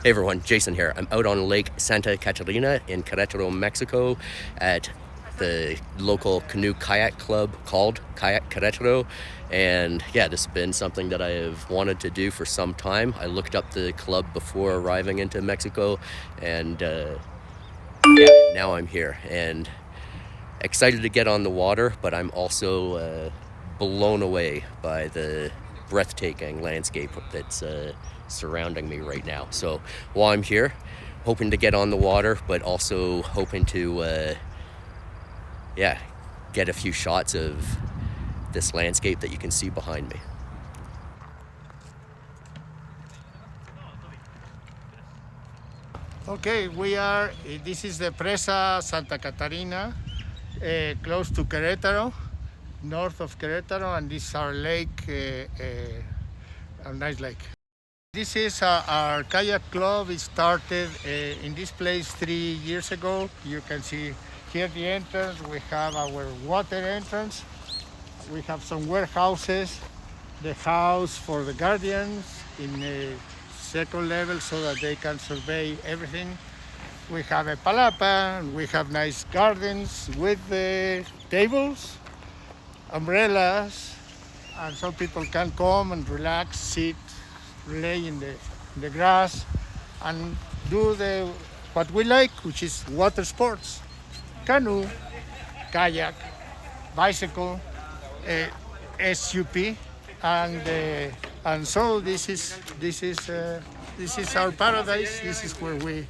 Hey everyone, Jason here. I'm out on Lake Santa Catalina in Querétaro, Mexico at the local canoe kayak club called Kayak Queretaro. And yeah, this has been something that I have wanted to do for some time. I looked up the club before arriving into Mexico and now I'm here and excited to get on the water, but I'm also blown away by the breathtaking landscape that's surrounding me right now. So while I'm here, hoping to get on the water, but also hoping to get a few shots of this landscape that you can see behind me. Okay, this is the Presa Santa Catarina, close to Querétaro, north of Querétaro, and this is our lake, a nice lake. This is our kayak club. It started in this place 3 years ago. You can see here the entrance. We have our water entrance. We have some warehouses, the house for the guardians in a second level so that they can survey everything. We have a palapa, and we have nice gardens with the tables, umbrellas, and so people can come and relax, sit, lay in the grass, and do what we like, which is water sports: canoe, kayak, bicycle, SUP, and so this is our paradise. This is where we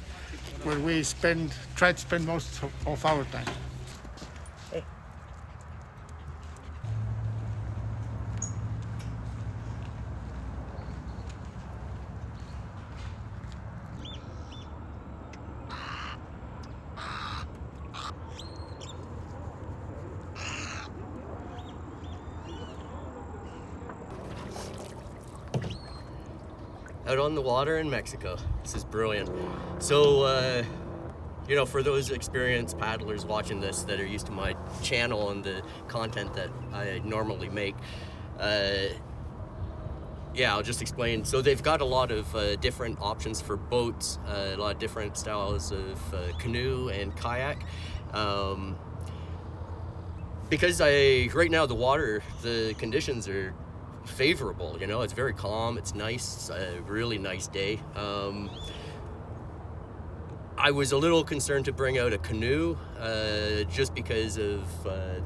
try to spend most of our time. Out on the water in Mexico. This is brilliant. So, for those experienced paddlers watching this that are used to my channel and the content that I normally make, I'll just explain. So they've got a lot of different options for boats, a lot of different styles of canoe and kayak. Because right now the conditions are favorable, it's very calm, it's nice, it's a really nice day. I was a little concerned to bring out a canoe just because of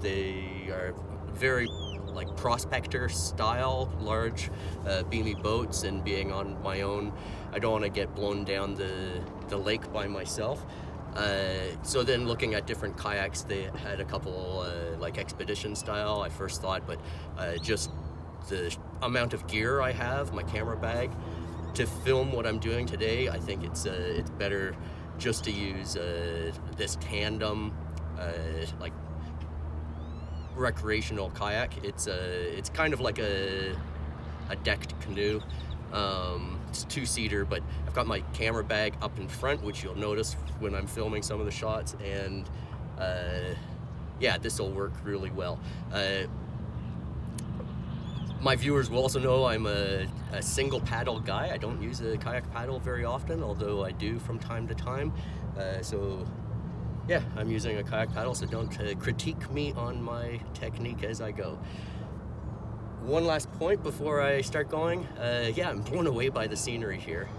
they are very like prospector style, large beamy boats, and being on my own, I don't want to get blown down the lake by myself. So then looking at different kayaks, they had a couple like expedition style I first thought, but just the amount of gear I have, my camera bag, to film what I'm doing today, I think it's better just to use this tandem like recreational kayak. It's kind of like a decked canoe. It's 2-seater, but I've got my camera bag up in front, which you'll notice when I'm filming some of the shots, and this will work really well. My viewers will also know I'm a single paddle guy. I don't use a kayak paddle very often, although I do from time to time. I'm using a kayak paddle, so don't critique me on my technique as I go. One last point before I start going. I'm blown away by the scenery here.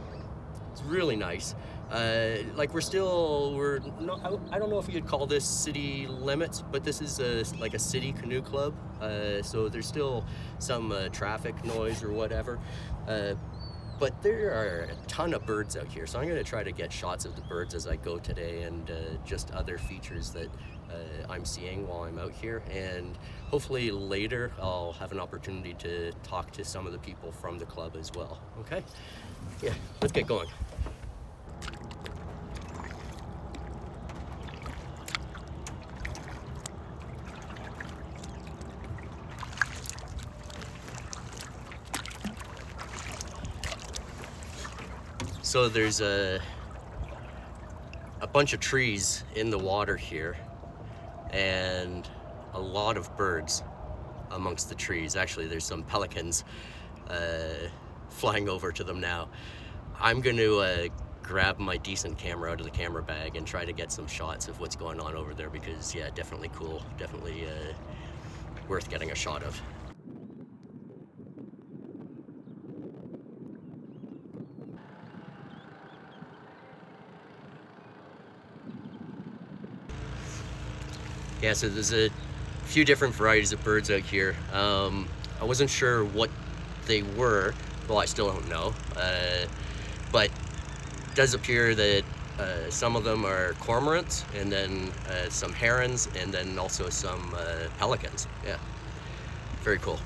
It's really nice. We're not, I don't know if you'd call this city limits, but this is like a city canoe club. So there's still some traffic noise or whatever. But there are a ton of birds out here, so I'm going to try to get shots of the birds as I go today, and just other features that I'm seeing while I'm out here. And hopefully later I'll have an opportunity to talk to some of the people from the club as well. Okay? Yeah, let's get going. So there's a bunch of trees in the water here and a lot of birds amongst the trees. Actually, there's some pelicans flying over to them now. I'm going to grab my decent camera out of the camera bag and try to get some shots of what's going on over there, because yeah, definitely cool, definitely worth getting a shot of. Yeah, so there's a few different varieties of birds out here. I wasn't sure what they were. Well, I still don't know. But it does appear that some of them are cormorants, and then some herons, and then also some pelicans. Yeah, very cool.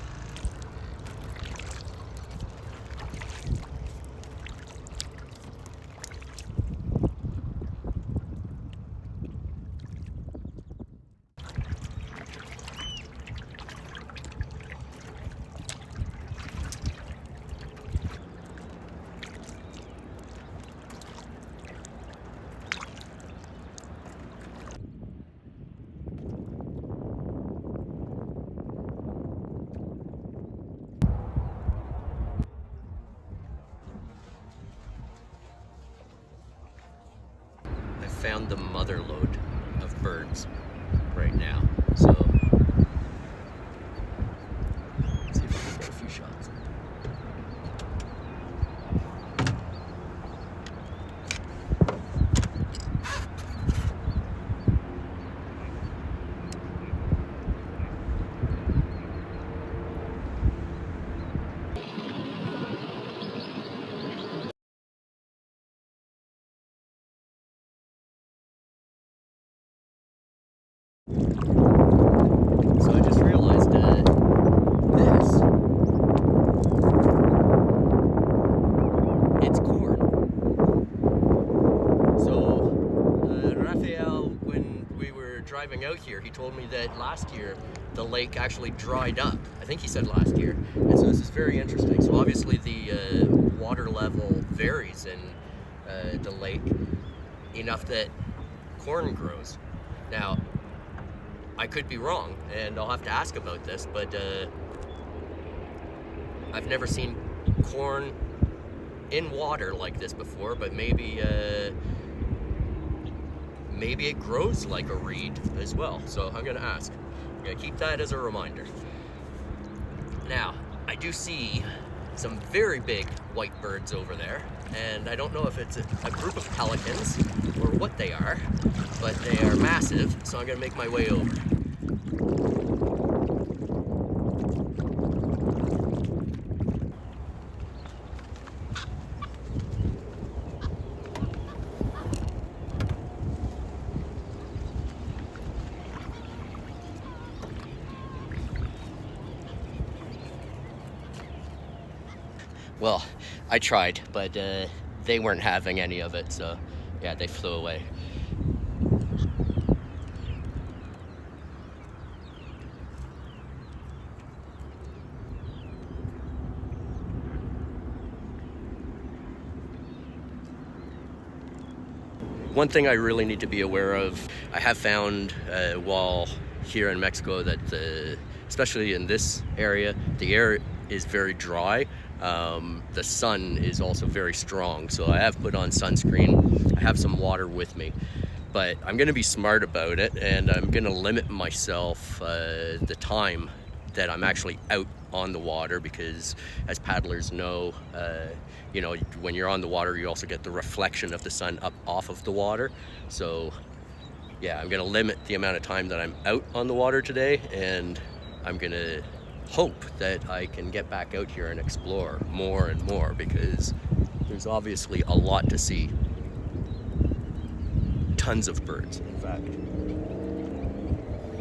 I found the mother lode of birds right now, so let's see if I can get a few shots. So I just realized this, it's corn. So Raphael, when we were driving out here, he told me that last year the lake actually dried up. I think he said last year. And so this is very interesting. So obviously the water level varies in the lake enough that corn grows. Now, I could be wrong, and I'll have to ask about this, but I've never seen corn in water like this before, but maybe maybe it grows like a reed as well. So I'm gonna ask. I'm gonna keep that as a reminder. Now, I do see some very big white birds over there, and I don't know if it's a group of pelicans or what they are, but they are massive, so I'm gonna make my way over. Well, I tried, but they weren't having any of it, so yeah, they flew away. One thing I really need to be aware of, I have found while here in Mexico that especially in this area, the air is very dry. The sun is also very strong, so I have put on sunscreen. I have some water with me, but I'm gonna be smart about it, and I'm gonna limit myself the time that I'm actually out on the water, because as paddlers know, you know, when you're on the water, you also get the reflection of the sun up off of the water. So yeah, I'm gonna limit the amount of time that I'm out on the water today, and I'm gonna hope that I can get back out here and explore more and more, because there's obviously a lot to see. Tons of birds, in fact.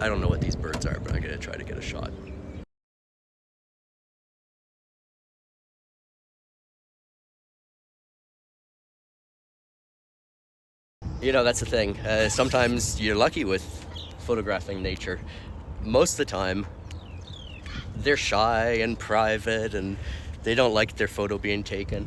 I don't know what these birds are, but I'm gonna try to get a shot. You know, that's the thing. Sometimes you're lucky with photographing nature. Most of the time, they're shy and private and they don't like their photo being taken.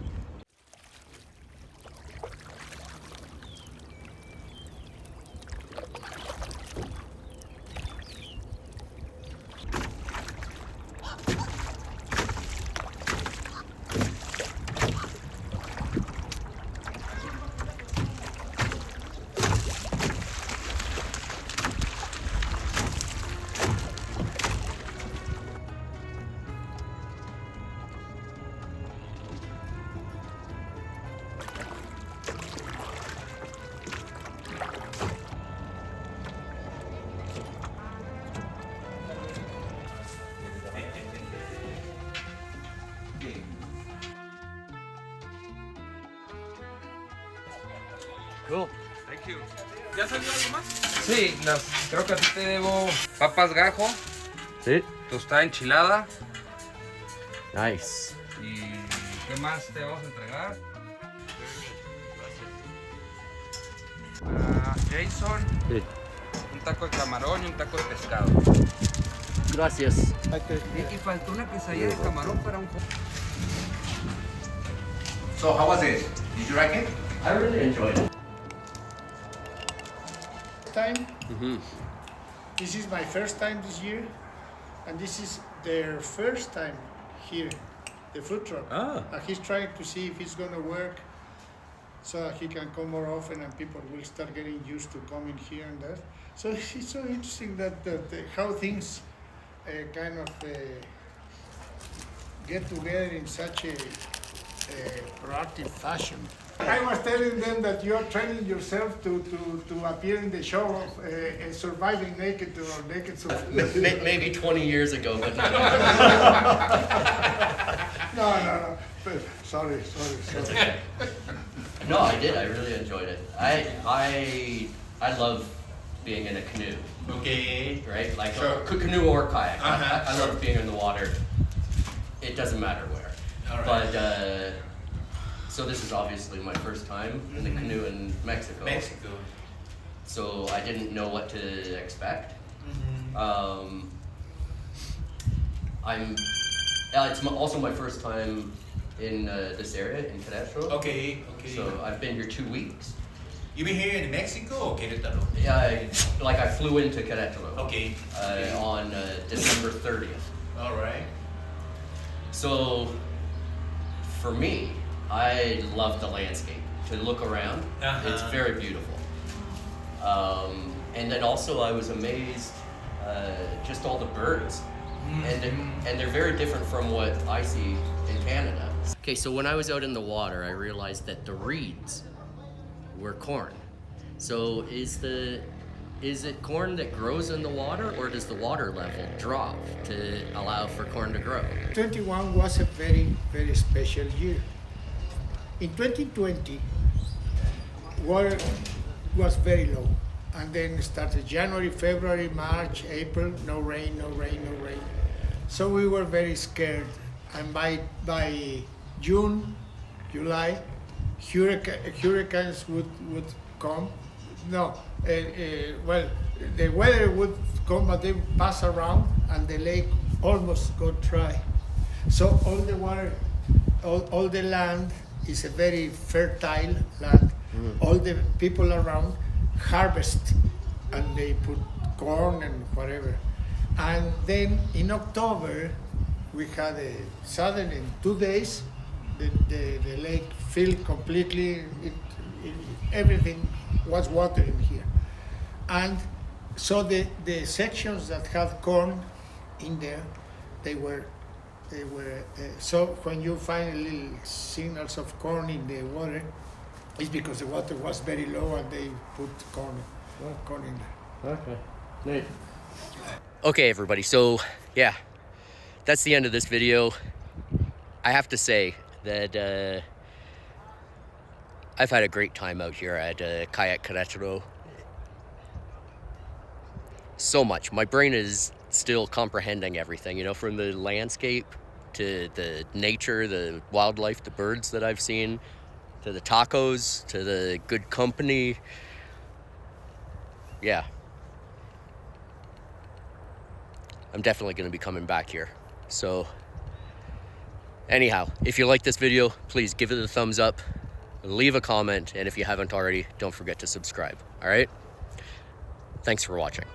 Cool. Thank you. ¿Ya salió algo más? Sí, creo que a ti te debo papas gajo, Sí. tostada enchilada. Nice. ¿Y qué más te vamos a entregar? Jason, Sí. un taco de camarón y un taco de pescado. Gracias. Y faltó una quesadilla de camarón para un joven. So how was it? Did you like it? I really enjoyed it. Time. This is my first time this year, and this is their first time here, the food truck. Ah. And he's trying to see if it's gonna work, so that he can come more often and people will start getting used to coming here and that. So it's so interesting that how things kind of get together in such a proactive fashion. I was telling them that you are training yourself to appear in the show of surviving naked or naked surviving. Maybe 20 years ago, but not. No. Sorry. No, I did. I really enjoyed it. I love being in a canoe. Okay. Right? Like Sure. canoe or kayak. Uh-huh, I love being in the water. It doesn't matter where. All right. But so this is obviously my first time in the canoe in Mexico. Mexico. So I didn't know what to expect. It's also my first time in this area in Queretaro. Okay. So I've been here 2 weeks. You been here in Mexico or Querétaro? Yeah, I flew into Queretaro. Okay. On December 30th. All right. So for me, I love the landscape. To look around, it's very beautiful. And then also I was amazed just all the birds. And they're very different from what I see in Canada. Okay, so when I was out in the water, I realized that the reeds were corn. So is it corn that grows in the water, or does the water level drop to allow for corn to grow? 21 was a very, very special year. In 2020, water was very low. And then started January, February, March, April, no rain. So we were very scared. And by June, July, hurricanes would come. No, well, the weather would come, but they pass around and the lake almost got dry. So all the water, all the land is a very fertile land. All the people around harvest and they put corn and whatever. And then in October, we had a sudden, in 2 days, the lake filled completely. Everything was water in here. And so the sections that had corn in there, they were so when you find little signals of corn in the water, it's because the water was very low and they put corn in there. Okay, neat. Okay, everybody, so yeah, that's the end of this video. I have to say that I've had a great time out here at Kayak Queretaro. So much. My brain is still comprehending everything, you know, from the landscape to the nature, the wildlife, the birds that I've seen, to the tacos, to the good company. Yeah. I'm definitely going to be coming back here. So, anyhow, if you like this video, please give it a thumbs up, leave a comment, and if you haven't already, don't forget to subscribe. All right? Thanks for watching.